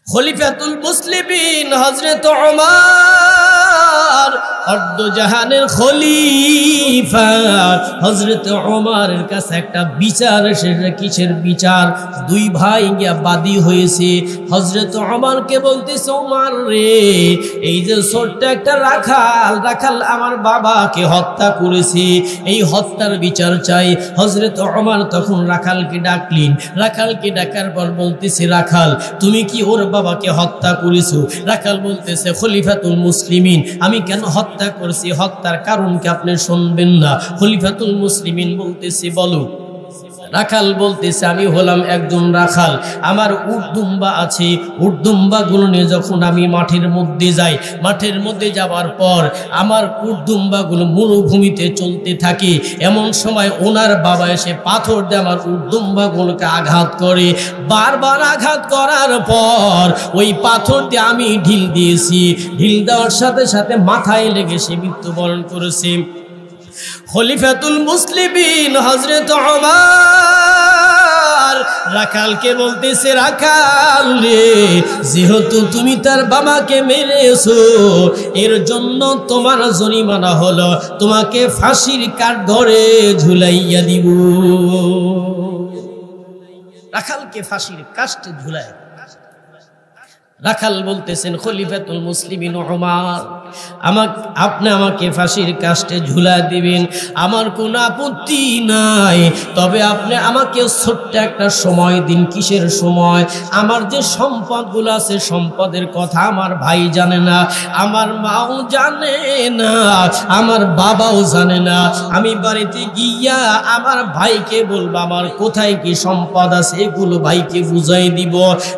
খলিফাতুল মুসলিমিন হযরত ওমর অর্ধ জাহানের খলিফা হযরত ওমরের কাছে একটা বিচার এসেছে। কিসের বিচার? দুই ভাই গিয়া বাদী হয়েছে। হযরত ওমরকে বলতেছে, ওমর রে, এই যে ছোট্ট একটা রাখাল আমার বাবাকে হত্যা করেছে, এই হত্যার বিচার চাই। হযরত ওমর তখন রাখালকে ডাকলেন। রাখালকে ডাকার পর বলতেছে, রাখাল তুমি কি ওর বাবাকে হত্যা করেছো? রাখাল বলতেছে, খলিফাতুল মুসলিমিন আমি কেন হত্যা করছি, হত্যার কারণ কি আপনি শুনবেন না? খলিফাতুল মুসলিমিন বলতেছে, বলো। রাখাল বলতেছে, আমি হলাম একজন রাখাল, আমার উট দুম্বা আছে, উট দুম্বাগুলো নিয়ে যখন আমি মাঠের মধ্যে যাই, মাঠের মধ্যে যাওয়ার পর আমার উট দুম্বাগুলো মরুভূমিতে চলতে থাকে। এমন সময় ওনার বাবা এসে পাথর দিয়ে আমার উট দুম্বাগুলোকে আঘাত করে। বারবার আঘাত করার পর ওই পাথর দিয়ে আমি ঢিল দিয়েছি, ঢিল দেওয়ার সাথে সাথে মাথায় লেগে সে মৃত্যুবরণ করেছে। খলিফাতুল মুসলিমিন হযরত ওমর রাখালকে বলতেছে, রাখাল রে, যেহেতু তুমি তার বাবাকে মেরেছো, এর জন্য তোমার জরিমানা হলো তোমাকে ফাঁসির কাঠ ধরে ঝুলাইয়া দিব। রাখালকে ফাঁসির কাষ্টে ঝুলায়। রাখাল বলতেছেন, খলিফাতুল মুসলিমিন ওমর আপনি আমাকে ফাঁসির কাষ্টে ঝুলা দিবেন, আমার কোনো আপত্তি নাই, তবে আপনি আমাকে ছোট্ট একটা সময় দিন। কিসের সময়? আমার যে সম্পদগুলো আছে, সম্পদের কথা আমার ভাই জানে না, আমার মাও জানে না, আমার বাবাও জানে না। আমি বাড়িতে গিয়া আমার ভাইকে বলবো আমার কোথায় কি সম্পদ আছে, এগুলো ভাইকে বুঝাই দিব।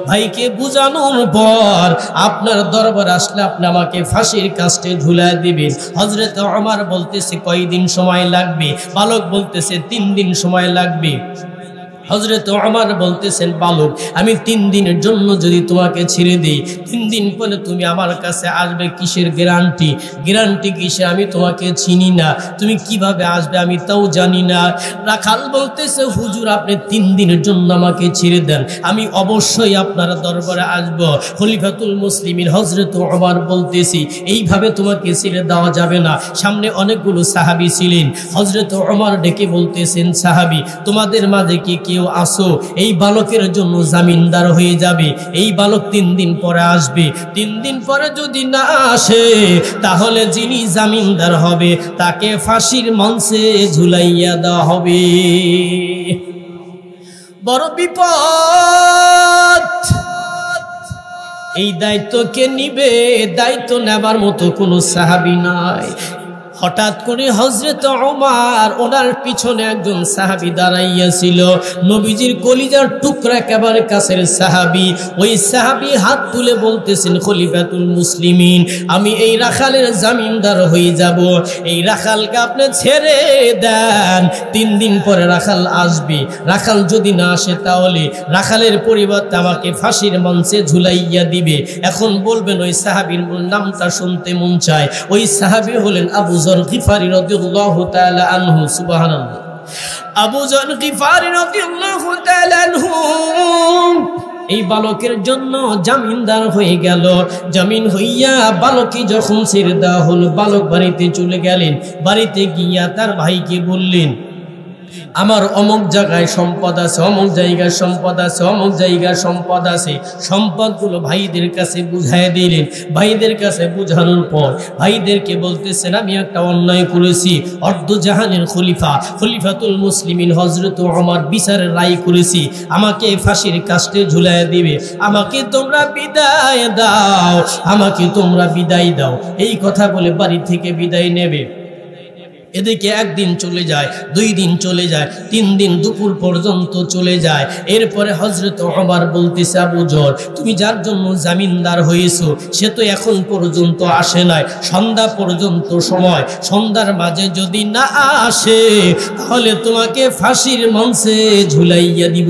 ভাইকে বুঝানোর পর আপনার দরবার আসলে আপনি আমাকে ফাঁসির কাষ্টে ঝুলায় দিবেন। হযরত ওমর বলতেছে, কয়দিন সময় লাগবে? বালক বলতেছে, 3 দিন সময় লাগবে। হযরত ওমর বলতেছেন, বালক আমি 3 দিনের জন্য যদি তোমাকে ছেড়ে দিই, 3 দিন পরে তুমি আমার কাছে আসবে, কিসের গ্যারান্টি? গ্যারান্টি কিসে? আমি তোমাকে চিনি না, তুমি কিভাবে আসবে আমি তাও জানি না। রাখাল বলতেছে, হুজুর আপনি 3 দিনের জন্য আমাকে ছেড়ে দেন, আমি অবশ্যই আপনার দরবারে আসব। খলিফাতুল মুসলিমিন হযরত ওমর বলতেছি, এইভাবে তোমাকে ছেড়ে দেওয়া যাবে না। সামনে অনেকগুলো সাহাবী ছিলেন। হযরত ওমর ডেকে বলতেছেন, সাহাবী তোমাদের মাঝে কি কেউ আসো, এই বালকের জন্য জামিনদার হয়ে যাবে। এই বালক 3 দিন পরে আসবে, 3 দিন পরে যদি না আসে তাহলে যিনি জামিনদার হবে তাকে ফাঁসির মঞ্চে ঝুলাইয়া দেওয়া হবে। বড় বিপদ। এই দায়িত্ব কে নিবে? দায়িত্ব নেবার মতো কোনো সাহাবী নাই। হঠাৎ করে হযরত ওমর ওনার পিছনে একজন সাহাবী দাঁড়াইয়াছিল, নবীজির কলিজার টুকরা একেবারে কাছের সাহাবী। ওই সাহাবী হাত তুলে বলতেছেন, খলিফাতুল মুসলিমিন আমি এই রাখালের জামিনদার হয়ে যাব, এই রাখালকে আপনি ছেড়ে দেন। 3 দিন পরে রাখাল আসবে, রাখাল যদি না আসে তাহলে রাখালের পরিবর্তে আমাকে ফাঁসির মঞ্চে ঝুলাইয়া দিবে। এখন বলবেন ওই সাহাবীর নামটা শুনতে মন চায়। ওই সাহাবী হলেন আবু যর গিফারি রাদিয়াল্লাহু তাআলা আনহু। সুবহানাল্লাহ। আবু যর গিফারি রাদিয়াল্লাহু তাআলা আনহু এই বালকের জন্য জামিনদার হয়ে গেল। জামিন হইয়া বালকই যখন ছেড়ে দেওয়া হলো, বালক বাড়িতে চলে গেলেন। বাড়িতে গিয়া তার ভাইকে বললেন, আমার অমুক জায়গায় সম্পদ আছে, অমুক জায়গায় সম্পদ আছে, অমুক জায়গায় সম্পদ আছে। সম্পদগুলো ভাইদের কাছে বুঝাই দিলেন। ভাইদের কাছে বুঝানোর পর ভাইদেরকে বলতেছেন, আমি একটা অন্যায় করেছি, অর্ধজাহানের খলিফাতুল মুসলিমিন হযরত ওমর বিচারের রায় করেছি, আমাকে ফাঁসির কাষ্টে ঝুলাইয়া দিবে, আমাকে তোমরা বিদায় দাও, আমাকে তোমরা বিদায় দাও। এই কথা বলে বাড়ি থেকে বিদায় নেবে। এদিকে 1 দিন চলে যায়, 2 দিন চলে যায়, 3 দিন দুপুর পর্যন্ত চলে যায়। এরপরে হযরত ওমর বলতেছে, আবু যর তুমি যার জন্য জামিনদার হয়েছো সে তো এখন পর্যন্ত আসে নাই, সন্ধ্যা পর্যন্ত সময়, সন্ধ্যার মাঝে যদি না আসে তাহলে তোমাকে ফাঁসির মঞ্চে ঝুলাইয়া দিব।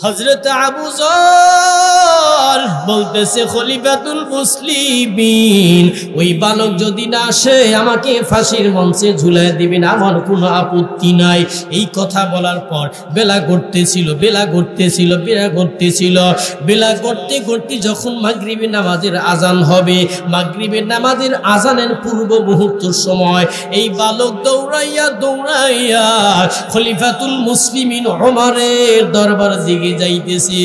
হযরত আবু যর বলতেছে খলিফাতুল মুসলিমিন ওই বালক যদি না আসে আমাকে ফাঁসির মঞ্চে ঝুলাই দিবেন, আমার কোনো আপত্তি নাই। এই কথা বলার পর বেলা ঘটতেছিল, বেলা ঘটতে ঘটতে যখন মাগরিবের নামাজের আজান হবে, মাগরিবের নামাজের আজানের পূর্ব মুহূর্তের সময় এই বালক দৌড়াইয়া খলিফাতুল মুসলিমিন ওমরের দরবার দিকে যাইতেছে।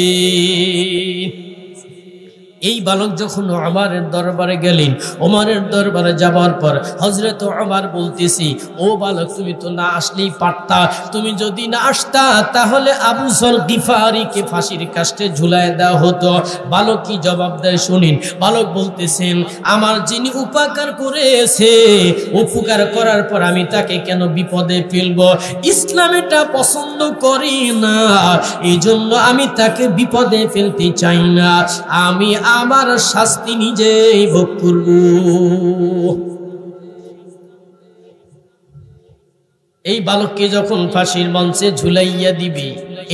এই বালক যখন ওমরের দরবারে গেলেন, ওমরের দরবারে যাবার পর হযরত ওমর বলতেছি, ও বালক তুমি তো না আসলেই পারতা, তুমি যদি না আসতা তাহলে আবু যর গিফারিকে ফাঁসির কাস্টে ঝুলায় দেওয়া হতো। বালক কি জবাব দেয় শুনিন। বালক বলতেছেন, আমার যিনি উপকার করেছে, উপকার করার পর আমি তাকে কেন বিপদে ফেলব? ইসলাম এটা পছন্দ করি না, এই জন্য আমি তাকে বিপদে ফেলতে চাই না, আমি আমার শাস্তি নিজেই ভোগ করব। এই বালককে যখন ফাঁসির মঞ্চে ঝুলাইয়া দিবে,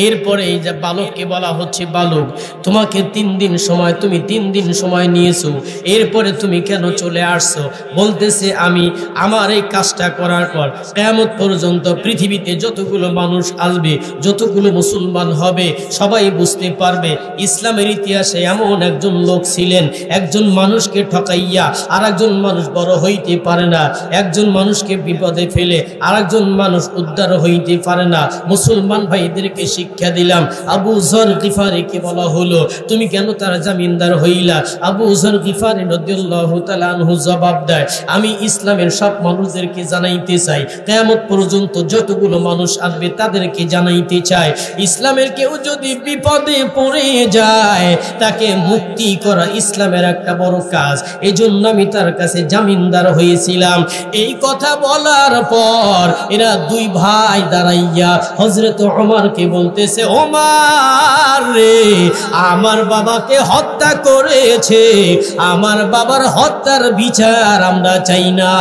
এরপরে এই যে বালককে বলা হচ্ছে, বালক তোমাকে 3 দিন সময়, তুমি 3 দিন সময় নিয়েছো, এরপরে তুমি কেন চলে আসছো? বলতেছে, আমি আমার এই কাজটা করার পর কিয়ামত পর্যন্ত পৃথিবীতে যতগুলো মানুষ আসবে, যতগুলো মুসলমান হবে, সবাই বুঝতে পারবে ইসলামের ইতিহাসে এমন একজন লোক ছিলেন, একজন মানুষকে ঠকাইয়া আর একজন মানুষ বড় হইতে পারে না, একজন মানুষকে বিপদে ফেলে আর একজন মানুষ উদ্ধার হইতে পারে না। মুসলমান ভাইদেরকে শিক্ষা দিলাম। আবু যর গিফারিকে বলা হলো, তুমি কেন তার জামিনদার হইলা? আবু যর গিফারি রাদিয়াল্লাহু তাআলা আনহু জবাব দেয়, আমি ইসলামের সব মানুষদেরকে জানাইতে চাই, কিয়ামত পর্যন্ত যতগুলো মানুষ আসবে তাদেরকে জানাইতে চাই, ইসলামের কেউ যদি বিপদে পড়ে যায় তাকে মুক্তি করা ইসলামের একটা বড় কাজ, এজন্য আমি তার কাছে জামিনদার হয়েছিলাম। এই কথা বলার পর এরা 2 ভাই দাঁড়াইয়া হযরত ওমরকে বলতেছে, ওমর রে, আমার বাবাকে হত্যা করেছে, আমার বাবার হত্যার বিচার আমরা চাই না,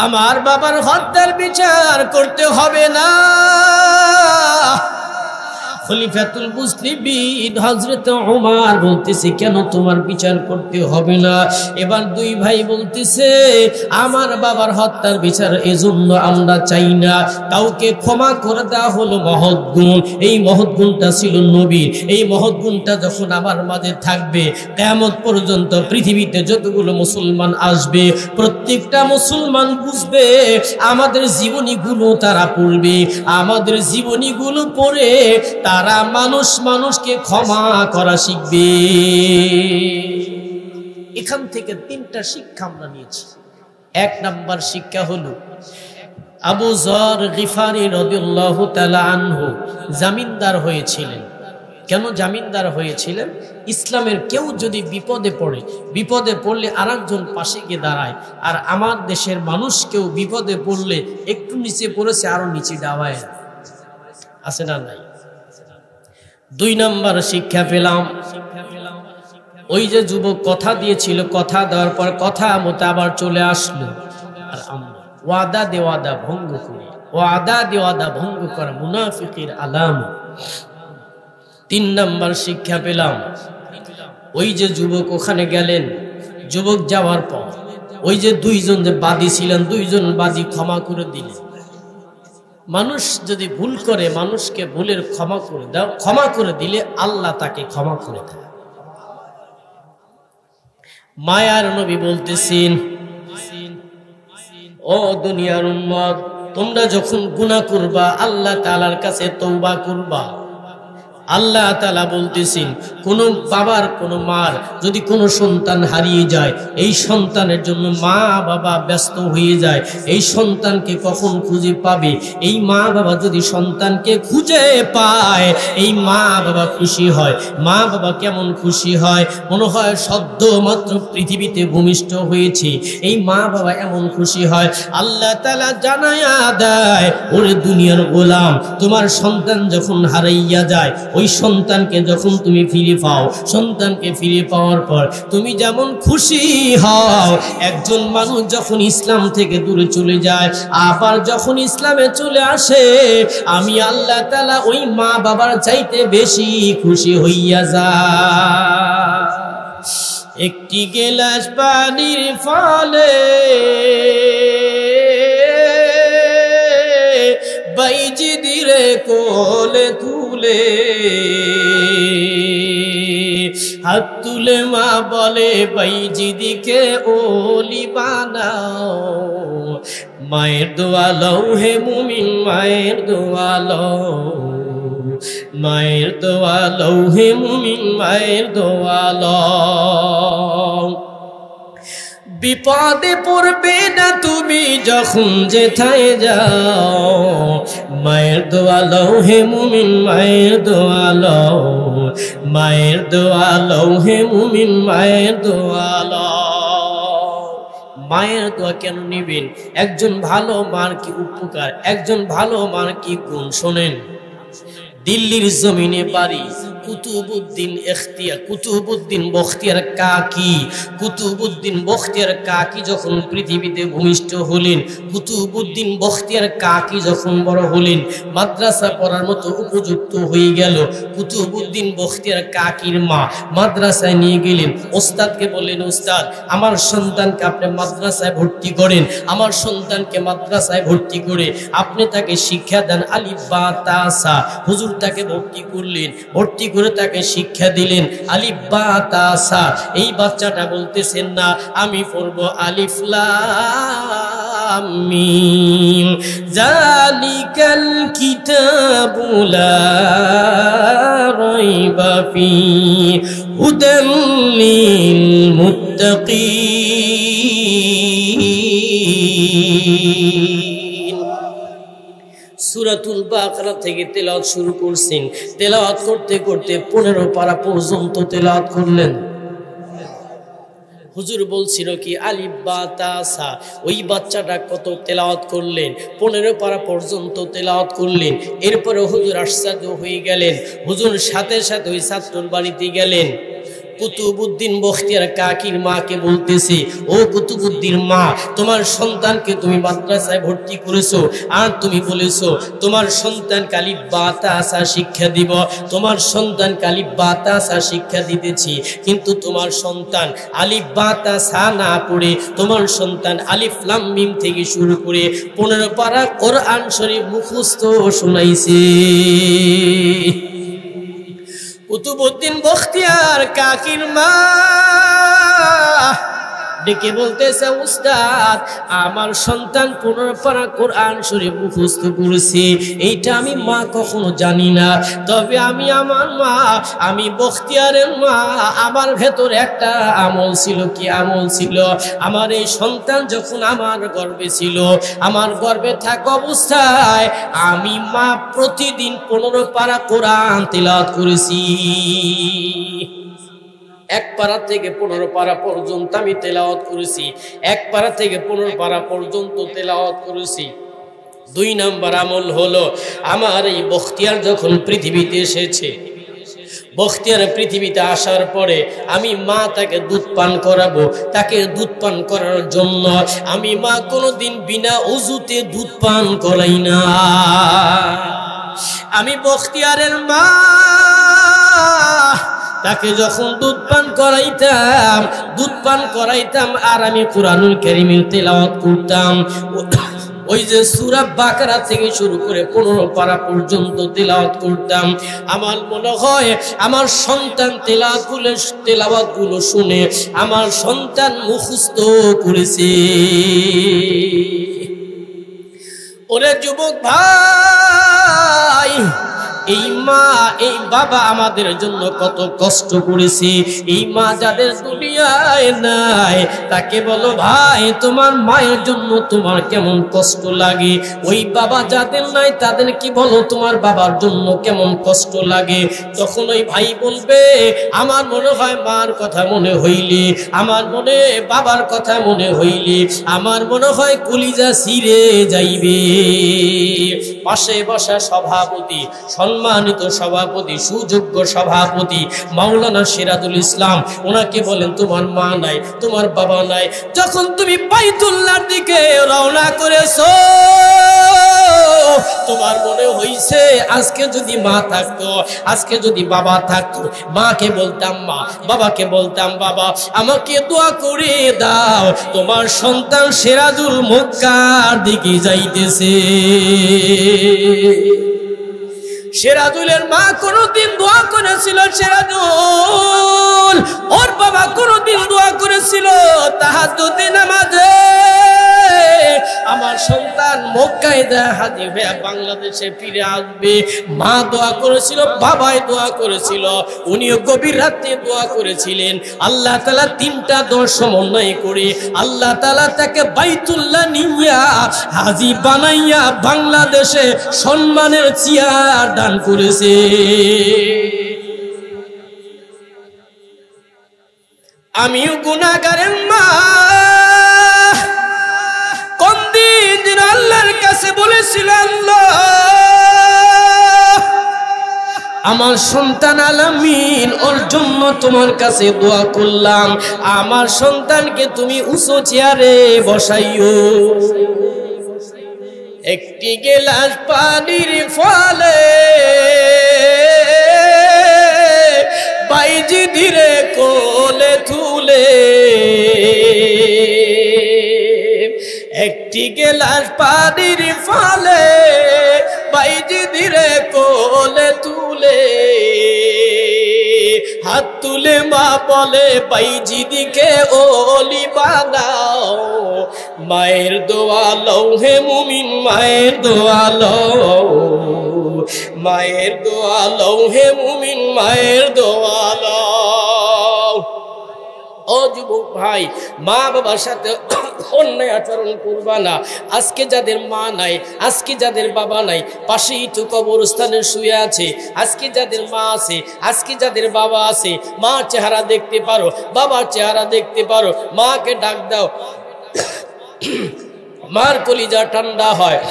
আমার বাবার হত্যার বিচার করতে হবে না। খলিফাতুল মুসলিমিন হযরত ওমর বলতেছে, কেন তোমার বিচার করতে হবে না? এবার 2 ভাই বলতেছে, আমার বাবার হত্যার বিচার এজন্য আমরা চাই না, কাউকে ক্ষমা করে দেওয়া হলো মহৎ গুণ, এই মহৎ গুণটা ছিল নবীর, এই মহৎ গুণটা যখন আমার মাঝে থাকবে কিয়ামত পর্যন্ত পৃথিবীতে যতগুলো মুসলমান আসবে প্রত্যেকটা মুসলমান বুঝবে আমাদের জীবনীগুলো তারা পড়বে, আমাদের জীবনীগুলো পড়ে তারা মানুষকে ক্ষমা করা শিখবে। এখান থেকে 3টা শিক্ষা আমরা নিয়েছি। 1 নাম্বার শিক্ষা হলো, আবু যর গিফারি রাদিয়াল্লাহু তাআলা আনহু জামিনদার হয়েছিলেন। কেন জামিনদার হয়েছিলেন? ইসলামের কেউ যদি বিপদে পড়লে আরেকজন পাশে গিয়ে দাঁড়ায়, আর আমার দেশের মানুষ কেউ বিপদে পড়লে একটু নিচে পড়েছে আরো নিচে ডাবায়, আছে না নাই? 2 নাম্বার শিক্ষা পেলাম, ওই যে যুবক কথা দিয়েছিল, কথা দেওয়ার পর কথা মতো আবার চলে আসলো, আর আমরা ওয়াদা দেওয়াদা ভঙ্গ করি, ওয়াদা দেওয়াদা ভঙ্গ করা মুনাফিকের আলামত। 3 নাম্বার শিক্ষা পেলাম, ওই যে যুবক ওখানে গেলেন, যুবক যাওয়ার পর ওই যে 2 জন যে বাদী ছিলেন, 2 জন বাদী ক্ষমা করে দিলেন। মানুষ যদি ভুল করে মানুষকে ভুলের ক্ষমা করে দাও, ক্ষমা করে দিলে আল্লাহ তাকে ক্ষমা করে দেয়। মায়ার নবী বলতেছেন, ও দুনিয়ার উম্মত, তোমরা যখন গুনাহ করবা আল্লাহ তাআলার কাছে তওবা করবা। আল্লাহ তাআলা বলতেছেন, কোন বাবার কোন মার যদি কোনো সন্তান হারিয়ে যায়, এই সন্তানের জন্য মা বাবা ব্যস্ত হয়ে যায়, এই সন্তানকে কখন খুঁজে পাবে। এই মা বাবা যদি সন্তানকে খুঁজে পায়, এই মা বাবা খুশি হয়। মা বাবা কেমন খুশি হয়? মনে হয় সদ্য মাত্র পৃথিবীতে ভূমিষ্ঠ হয়েছে, এই মা বাবা এমন খুশি হয়। আল্লাহ তাআলা জানায়া দেয়, ওরে দুনিয়ার গোলাম, তোমার সন্তান যখন হারাইয়া যায়, ও ওই সন্তানকে যখন তুমি ফিরে পাও, সন্তানকে ফিরে পাওয়ার পর তুমি যেমন খুশি হও, একজন মানুষ যখন ইসলাম থেকে দূরে চলে যায় আবার যখন ইসলামে চলে আসে, আমি আল্লাহ তাআলা ওই মা বাবার চাইতে বেশি খুশি হইয়া যায়। একটি গেলাস পানির ফলে বাইজিদিরে কোলে তুলে, হাত তুলে মা বলে বাইজিদিকে ওলি বানাও। মায়ের দোয়া লও হে মুমিন, মায়ের দোয়া লও, মায়ের দোয়া লও হে মুমিন, মায়ের দোয়া লও। বিপদে পড়বে না তুমি যখন যেথায় যাও, মায়ের দোয়া লও হে মুমিন, মায়ের দোয়া লও, মায়ের দোয়া লও হে মুমিন, মায়ের দোয়া লও। মায়ের দোয়া কেন নিবেন? একজন ভালো মার কি উপকার, একজন ভালো মার কি গুণ শোনেন। দিল্লির জমিনে বাড়ি কুতুবউদ্দিন বখতিয়ার কাকি। কুতুবউদ্দিন বখতিয়ার কাকি যখন পৃথিবীতে ভূমিষ্ঠ হলেন, কুতুবউদ্দিন বখতিয়ার কাকি যখন বড় হলেন, মাদ্রাসা পড়ার মতো উপযুক্ত হয়ে গেল, কুতুবউদ্দিন বখতিয়ার কাকির মা মাদ্রাসায় নিয়ে গেলেন। ওস্তাদকে বললেন, ওস্তাদ আমার সন্তানকে আপনি মাদ্রাসায় ভর্তি করেন, আমার সন্তানকে মাদ্রাসায় ভর্তি করে আপনি তাকে শিক্ষা দেন আলিফ বা তা সা। হুজুর তাকে ভর্তি করলেন, ভর্তি করে তাকে শিক্ষা দিলেন আলিফ বা তা সা। এই বাচ্চাটা বলতেছেন না আমি পড়বো আলিফ লাম মিম, যালিকাল কিতাবু লা রাইবা ফীহি হুদাল লিল মুত্তাকিন। সূরাতুল বাকারা থেকে তেলাওয়াত শুরু করছেন, তেলাওয়াত করতে করতে 15 পারা পর্যন্ত তেলাওয়াত করলেন। হুজুর বলছিল কি আলিফ বা তা সা। ওই বাচ্চাটা কত তেলাওয়াত করলেন, 15 পারা পর্যন্ত তেলাওয়াত করলেন। এরপরে হুজুর আশ্চর্য হয়ে গেলেন, হুজুর সাথে সাথে ওই ছাত্রর বাড়িতে গেলেন। কুতুবউদ্দিন বখতিয়ার কাকির মাকে বলতেছে, ও কুতুবউদ্দিন মা, তোমার সন্তানকে তুমি মাদ্রাসায় ভর্তি করেছো আর তুমি বলেছো তোমার সন্তানকে আলিফ বা তা সা শিক্ষা দিব, তোমার সন্তানকে আলিফ বা তা সা শিক্ষা দিতেছি, কিন্তু তোমার সন্তান আলিফ বা তা সা না পড়ে তোমার সন্তান আলিফ লাম মিম থেকে শুরু করে 15 পারা কোরআন শরীফ মুখস্থ শোনাইছে। কুতুবউদ্দিন বখতিয়ার কাকির মা ডেকে বলতেছে, উস্তাদ আমার সন্তান 15 পারা কোরআন শরীফ মুখস্থ করেছে, এইটা আমি মা কখনো জানি না। তবে আমি আমার মা, আমি বখতিয়ারের মা, আমার ভেতর একটা আমল ছিল। কি আমল ছিল? আমার এই সন্তান যখন আমার গর্ভে ছিল, আমার গর্ভে থাকা অবস্থায় আমি মা প্রতিদিন 15 পারা কোরআন তিলাওয়াত করেছি। 1 পারা থেকে 15 পারা পর্যন্ত আমি তেলাওয়াত করেছি, 1 পারা থেকে 15 পারা পর্যন্ত তেলাওয়াত করেছি। 2 নাম্বার আমল হলো, আমার এই বখতিয়ার যখন পৃথিবীতে এসেছে, বখতিয়ার পৃথিবীতে আসার পরে আমি মা তাকে দুধ পান করাবো। তাকে দুধ পান করার জন্য আমি মা কোনোদিন বিনা ওযুতে দুধ পান করাই না। আমি বখতিয়ারের মা তাকে যখন দুধ পান করাইতাম আর আমি কুরআনুল কারীমের তেলাওয়াত করতাম, ওই যে সূরা বাকারা থেকে শুরু করে 15 পারা পর্যন্ত তেলাওয়াত করতাম, আমার মনে হয় আমার সন্তান তেলাওয়াতগুলো শুনে আমার সন্তান মুখস্থ করেছে। ওরে যুবক ভাই, এই মা এই বাবা আমাদের জন্য কত কষ্ট করেছে। এই মা যাদের দুনিয়ায় নাই তাকে বলো, ভাই তোমার মায়ের জন্য তোমার কেমন কষ্ট লাগে। ওই বাবা যাদের নাই তাদের কি বলো তোমার বাবার জন্য কেমন কষ্ট লাগে। তখন ওই ভাই বলবে, আমার মনে হয় মার কথা মনে হইলে, আমার মনে বাবার কথা মনে হইলে আমার মনে হয় কলিজা ছিঁড়ে যাইবে। পাশে বসা সভাপতি সম্মানিত সভাপতি, সুযোগ্য সভাপতি মাওলানা সিরাজুল ইসলাম, ওনাকে বলেন তোমার মা নাই, তোমার বাবা নাই, যখন তুমি বাইতুল্লাহর দিকে রওনা করেছো তোমার মনে হইছে আজকে যদি মা থাকতো, আজকে যদি বাবা থাকতো, মাকে বলতাম মা, বাবাকে বলতাম বাবা আমাকে দোয়া করে দাও, তোমার সন্তান সিরাজুল মক্কার দিকে যাইতেছে। সিরাজুলের মা কোনদিন দোয়া করেছিল সিরাজুল, ওর বাবা কোনদিন দোয়া করেছিল তাহাজ্জুদের নামাজে আমার সন্তান মক্কায় হাজির হয়ে বাংলাদেশে ফিরে আসবে। মা দোয়া করেছিল, বাবাই দোয়া করেছিল, উনিও গভীর রাতে দোয়া করেছিলেন। আল্লাহ তাআলা তিনটা দোয়া সমন্বয় করে আল্লাহ তাআলা তাকে বাইতুল্লাহ নিয়া হাজী বানাইয়া বাংলাদেশে সম্মানের চেয়ার দান করেছে। আমিও গুনাহগারের মা, কোন দিন আল্লাহর কাছে বলেছিলাম আল্লাহ আমার সন্তান আলামিন ওর জন্য তোমার কাছে দোয়া করলাম, আমার সন্তানকে তুমি উঁচু চেয়ারে বসাইও। একটি গেলাস পানির ফলে বাইজি ধীরে কোলে তুলে, একটি গেলাস পানির ফলে বাইজি ধীরে কোলে তুলে, হাত তুলে মা বলে বাইজি দিকে ওলি বানাও, মায়ের দোয়া লও হে মুমিন, মায়ের দোয়া লও, মায়ের দোয়া লও হে মুমিন, মায়ের দোয়া লও। ও যুবক ভাই, মা বাবার সাথে অন্যায় আচরণ করবা না। আজকে যাদের মা নাই, আজকে যাদের বাবা নাই, পাশেই তো কবরস্থানে শুয়ে আছে, আজকে যাদের মা আছে, আজকে যাদের বাবা আছে, মার চেহারা দেখতে পারো, বাবার চেহারা দেখতে পারো, মাকে ডাক দাও, মার কলিজা ঠান্ডা হয়,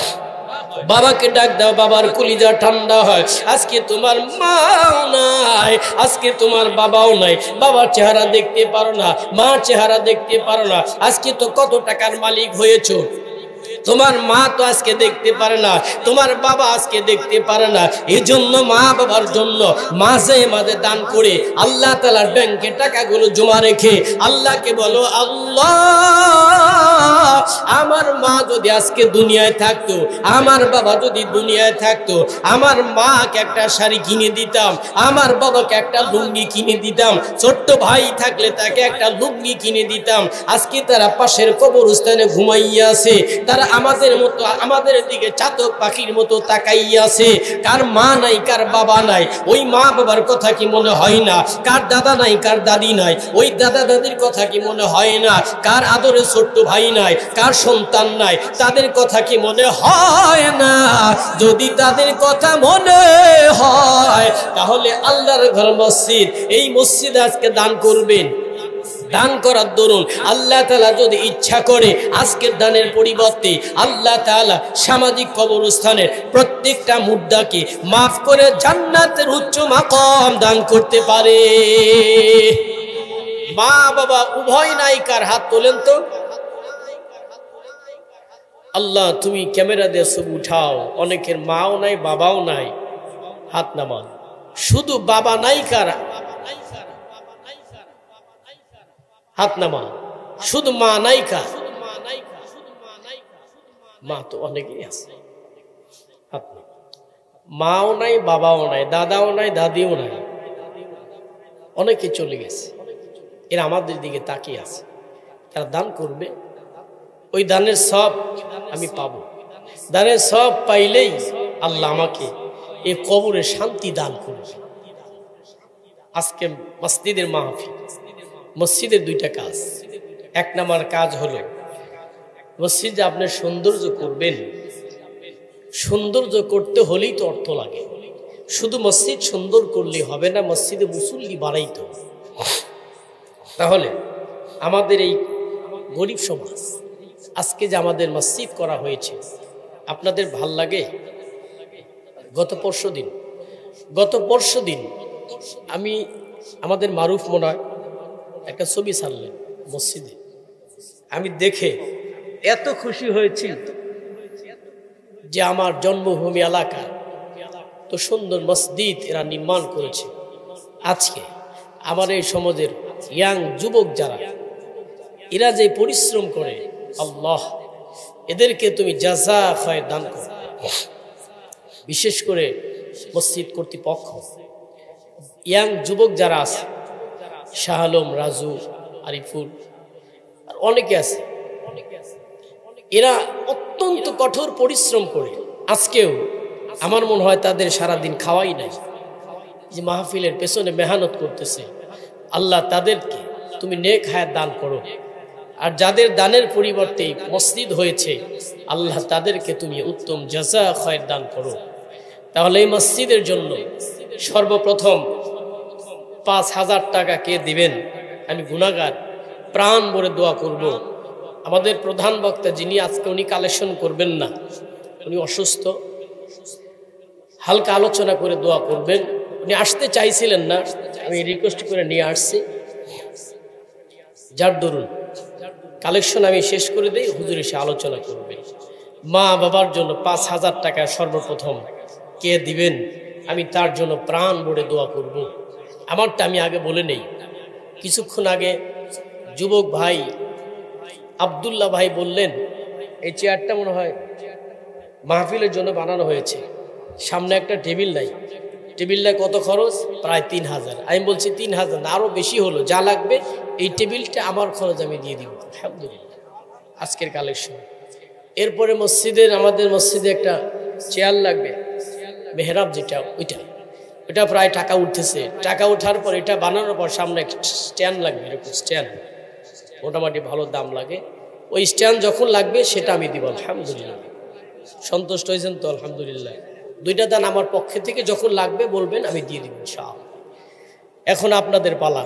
বাবাকে ডাক দাও, বাবার কলিজা ঠান্ডা হয়। আজকে তোমার মাও নাই, আজকে তোমার বাবাও নাই, বাবার চেহারা দেখতে পারো না, মার চেহারা দেখতে পারো না। আজকে তো কত টাকার মালিক হয়েছো, তোমার মা তো আজকে দেখতে পারে না, তোমার বাবা আজকে দেখতে পারে না। এই জন্য মা বাবার জন্য মাঝে মাঝে দান করে আল্লাহ তাআলার ব্যাংকে টাকাগুলো জমা রেখে আল্লাহকে বলো, আল্লাহ আমার মা যদি আজকে দুনিয়ায় থাকতো, আমার বাবা যদি দুনিয়ায় থাকতো, আমার মাকে একটা শাড়ি কিনে দিতাম, আমার বাবাকে একটা লুঙ্গি কিনে দিতাম, ছোট্ট ভাই থাকলে তাকে একটা লুঙ্গি কিনে দিতাম। আজকে তারা পাশের কবরস্থানে ঘুমাইয়া আছে, তারা আমাদের মতো আমাদের দিকে চাতক পাখির মতো তাকাইয়া আছে। কার মা নাই, কার বাবা নাই, ওই মা বাবার কথা কি মনে হয় না? কার দাদা নাই, কার দাদি নাই, ওই দাদা দাদির কথা কি মনে হয় না? কার আদরে ছোট্ট ভাই নাই, কার সন্তান নাই, তাদের কথা কি মনে হয় না? যদি তাদের কথা মনে হয় তাহলে আল্লাহর ঘর মসজিদ, এই মসজিদে আজকে দান করবেন। দান করার দরুন আল্লাহ তাআলা যদি ইচ্ছা করে আজকের দানের পরিবর্তে আল্লাহ তাআলা সামাজিক কবরস্থানের প্রত্যেকটা মুর্দাকে মাফ করে জান্নাতের উচ্চ মাকাম দান করতে পারে। মা বাবা উভয় নাই, কার হাত তোলেন তো। আল্লাহ তুমি ক্যামেরা দিয়ে সব উঠাও, অনেকের মাও নাই, বাবাও নাই, হাত নামান। শুধু বাবা নাই, কার হাত নামা। শুধু মা নাই, কার মা তো অনেকেই আছে, হাত নামা। মাও নাই, বাবাও নাই, দাদাও নাই, দাদিও নাই, অনেকে চলে গেছে। এরা আমাদের দিকে তাকিয়ে আছে, তারা দান করবে, ওই দানের সব আমি পাবো। দানের সব পাইলেই আল্লাহ আমাকে এই কবরে শান্তি দান করবে। আজকে মসজিদের মাহফিল, মসজিদের দুইটা কাজ। এক নাম্বার কাজ হলো মসজিদে আপনি সৌন্দর্য করবেন। সৌন্দর্য করতে হলেই তো অর্থ লাগে। শুধু মসজিদ সুন্দর করলে হবে না, মসজিদে মুসল্লি বাড়াইতে হবে। তাহলে আমাদের এই গরিব সমাজ, আজকে যে আমাদের মসজিদ করা হয়েছে, আপনাদের ভাল লাগে? গত পরশু দিন গত পরশু দিন আমি আমাদের মারুফ মনে হয় একটা ছবি ছাড়লেন মসজিদে, আমি দেখে এত খুশি হয়েছি যে আমার জন্মভূমি এলাকা তো সুন্দর মসজিদ এরা নির্মাণ করেছে। আজকে আমার এই সমাজের ইয়াং যুবক যারা এরা যে পরিশ্রম করে, আল্লাহ এদেরকে তুমি জাযা খায়র দান করো। বিশেষ করে মসজিদ কর্তৃপক্ষ, ইয়াং যুবক যারা আছে, শাহ আলম, রাজু, আরিফুল আর অনেকে আছে, এরা অত্যন্ত কঠোর পরিশ্রম করে। আজকেও আমার মনে হয় তাদের সারাদিন খাওয়াই নাই, যে মাহফিলের পেছনে মেহনত করতেছে। আল্লাহ তাদেরকে তুমি নেক হায়াত দান করো। আর যাদের দানের পরিবর্তে মসজিদ হয়েছে, আল্লাহ তাদেরকে তুমি উত্তম জাযা খায়র দান করো। তাহলে এই মসজিদের জন্য সর্বপ্রথম 5,000 টাকা কে দিবেন? আমি গুনাহগার, প্রাণ ভরে দোয়া করব। আমাদের প্রধান বক্তা যিনি আজকে উনি কালেকশন করবেন না, উনি অসুস্থ, হালকা আলোচনা করে দোয়া করবেন। উনি আসতে চাইছিলেন না, আমি রিকোয়েস্ট করে নিয়ে আসছি। যার দরুন কালেকশন আমি শেষ করে দিই, হুজুর এসে আলোচনা করবে। মা বাবার জন্য 5,000 টাকা সর্বপ্রথম কে দিবেন? আমি তার জন্য প্রাণ ভরে দোয়া করব। আমারটা আমি আগে বলে নেই। কিছুক্ষণ আগে যুবক ভাই আব্দুল্লাহ ভাই বললেন এই চেয়ারটা মনে হয় মাহফিলের জন্য বানানো হয়েছে, সামনে একটা টেবিল নাই। টেবিলটা কত খরচ? প্রায় 3,000। আমি বলছি 3,000 না, আরও বেশি হলো, যা লাগবে এই টেবিলটা আমার খরচ আমি দিয়ে দিব। আলহামদুলিল্লাহ আজকের কালেকশন। এরপরে মসজিদের, আমাদের মসজিদে একটা চেয়ার লাগবে, মেহরাব যেটা, ওইটা প্রায় টাকা উঠতেছে। টাকা ওঠার পর এটা বানানোর পর সামনে স্ট্যান্ড লাগবে, এরকম স্ট্যান্ড মোটামুটি ভালো দাম লাগে। ওই স্ট্যান্ড যখন লাগবে সেটা আমি দিব। আলহামদুলিল্লাহ সন্তুষ্ট হয়েছেন তো? আলহামদুলিল্লাহ। 2টা দান আমার পক্ষে থেকে যখন লাগবে বলবেন, আমি দিয়ে দিব ইনশাআল্লাহ। এখন আপনাদের পালা,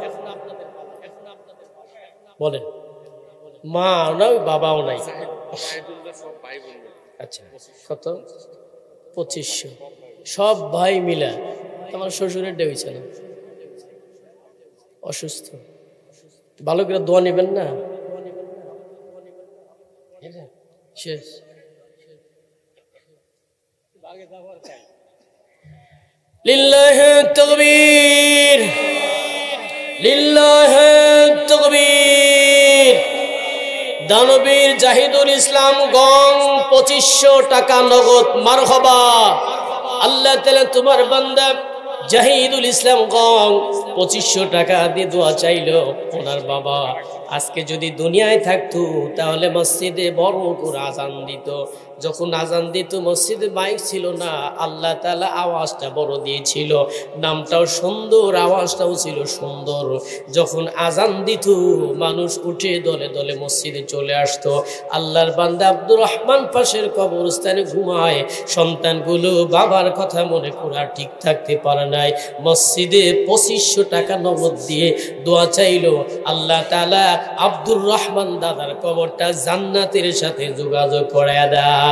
বলেন। মা নাই, বাবাও নাই। আচ্ছা কত? 2500। সব ভাই মিলা। আমার শ্বশুরের ডেউছে না, অসুস্থ, ভালো করে দোয়া নেবেন না। শেষ। লিল্লাহি তাকবীর, লিল্লাহি তাকবীর। দানবীর জাহিদুল ইসলাম গং 2500 টাকা নগদ। মারহাবা। আল্লাহ তাআলা তোমার বান্দা জাহিদুল ইসলাম গং 2500 টাকা দিয়ে দোয়া চাইলো। ওনার বাবা আজকে যদি দুনিয়ায় থাকতো তাহলে মসজিদে বড় করে আজান দিত। যখন আজান দিত মসজিদে মাইক ছিল না, আল্লাহ তাআলা আওয়াজটা বড় দিয়েছিল, নামটাও সুন্দর, আওয়াজটাও ছিল সুন্দর। যখন আজান দিত মানুষ উঠে দলে দলে মসজিদে চলে আসতো। আল্লাহর বান্দা আব্দুর রহমান পাশের কবরস্থানে ঘুমায়। সন্তানগুলো বাবার কথা মনে করে ঠিক থাকতে পারে নাই, মসজিদে 2500 টাকা নগদ দিয়ে দোয়া চাইলো। আল্লাহ তাআলা আব্দুর রহমান দাদার কবরটা জান্নাতের সাথে যোগাযোগ করে দেয়।